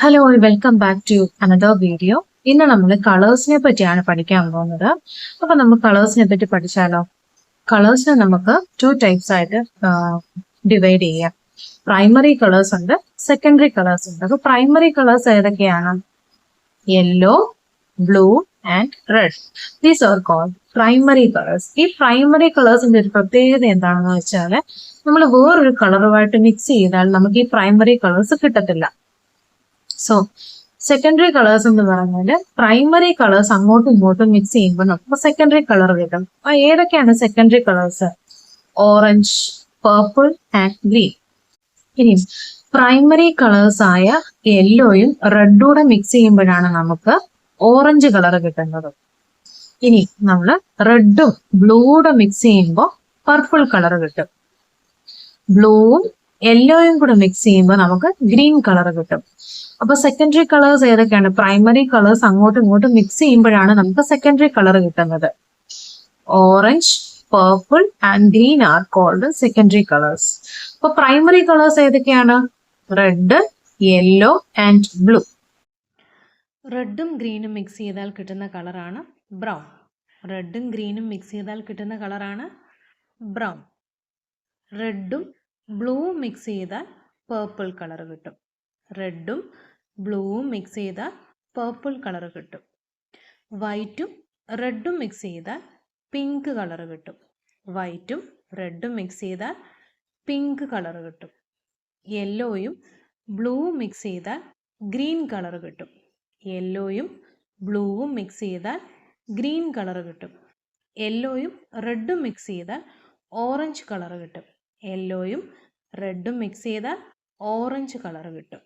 Hello welcome back to another video. ഇന്ന് നമ്മൾ കളേഴ്സിനെ പറ്റിയാണ് പഠിക്കാൻ പോകുന്നത്. അപ്പൊ നമുക്ക് കളേഴ്സിനെ പറ്റി പഠിച്ചാലോ? കളേഴ്സിനെ നമുക്ക് 2 ടൈപ്സ് ആയിട്ട് ഡിവൈഡ് ചെയ്യാം. പ്രൈമറി കളേഴ്സ് ഉണ്ട്, സെക്കൻഡറി കളേഴ്സ് ഉണ്ട്. അപ്പൊ പ്രൈമറി കളേഴ്സ് ഏതൊക്കെയാണ്? Yellow, blue and red. These are called primary colours. ഈ പ്രൈമറി കളേഴ്സിന്റെ ഒരു പ്രത്യേകത എന്താണെന്ന് വെച്ചാൽ നമ്മൾ വേറൊരു കളറുമായിട്ട് മിക്സ് ചെയ്താൽ നമുക്ക് ഈ പ്രൈമറി കളേഴ്സ് കിട്ടത്തില്ല. സോ സെക്കൻഡറി കളേഴ്സ് എന്ന് പറഞ്ഞാൽ പ്രൈമറി കളേഴ്സ് അങ്ങോട്ടും ഇങ്ങോട്ടും മിക്സ് ചെയ്യുമ്പോൾ നമുക്ക് സെക്കൻഡറി കളർ കിട്ടും. അപ്പൊ ഏതൊക്കെയാണ് secondary colours? Orange, purple and green. ഇനി പ്രൈമറി കളേഴ്സ് ആയ യെല്ലോയും റെഡൂടെ മിക്സ് ചെയ്യുമ്പോഴാണ് നമുക്ക് ഓറഞ്ച് കളർ കിട്ടുന്നത്. ഇനി നമ്മൾ റെഡും ബ്ലൂടെ മിക്സ് ചെയ്യുമ്പോൾ പർപ്പിൾ കളർ കിട്ടും. ബ്ലൂവും യെല്ലോയും കൂടെ മിക്സ് ചെയ്യുമ്പോൾ നമുക്ക് ഗ്രീൻ കളർ കിട്ടും. അപ്പൊ സെക്കൻഡറി കളേഴ്സ് ഏതൊക്കെയാണ്? പ്രൈമറി കളേഴ്സ് അങ്ങോട്ടും ഇങ്ങോട്ടും മിക്സ് ചെയ്യുമ്പോഴാണ് നമുക്ക് സെക്കൻഡറി കളർ കിട്ടുന്നത്. Orange, purple and green are called secondary colours. അപ്പൊ പ്രൈമറി കളേഴ്സ് ഏതൊക്കെയാണ്? Red, yellow and blue. റെഡും ഗ്രീനും മിക്സ് ചെയ്താൽ കിട്ടുന്ന കളറാണ് ബ്രൗൺ. റെഡും ഗ്രീനും മിക്സ് ചെയ്താൽ കിട്ടുന്ന കളറാണ് ബ്രൗൺ. റെഡും ബ്ലൂവും മിക്സ് ചെയ്താൽ പർപ്പിൾ കളർ കിട്ടും. റെഡും ബ്ലൂവും മിക്സ് ചെയ്താൽ പർപ്പിൾ കളർ കിട്ടും. വൈറ്റും റെഡും മിക്സ് ചെയ്താൽ പിങ്ക് കളർ കിട്ടും. വൈറ്റും റെഡും മിക്സ് ചെയ്താൽ പിങ്ക് കളർ കിട്ടും. യെല്ലോയും ബ്ലൂവും മിക്സ് ചെയ്താൽ ഗ്രീൻ കളർ കിട്ടും. യെല്ലോയും ബ്ലൂവും മിക്സ് ചെയ്താൽ ഗ്രീൻ കളർ കിട്ടും. യെല്ലോയും റെഡും മിക്സ് ചെയ്താൽ ഓറഞ്ച് കളർ കിട്ടും. യെല്ലോയും റെഡും മിക്സ് ചെയ്താൽ ഓറഞ്ച് കളർ കിട്ടും.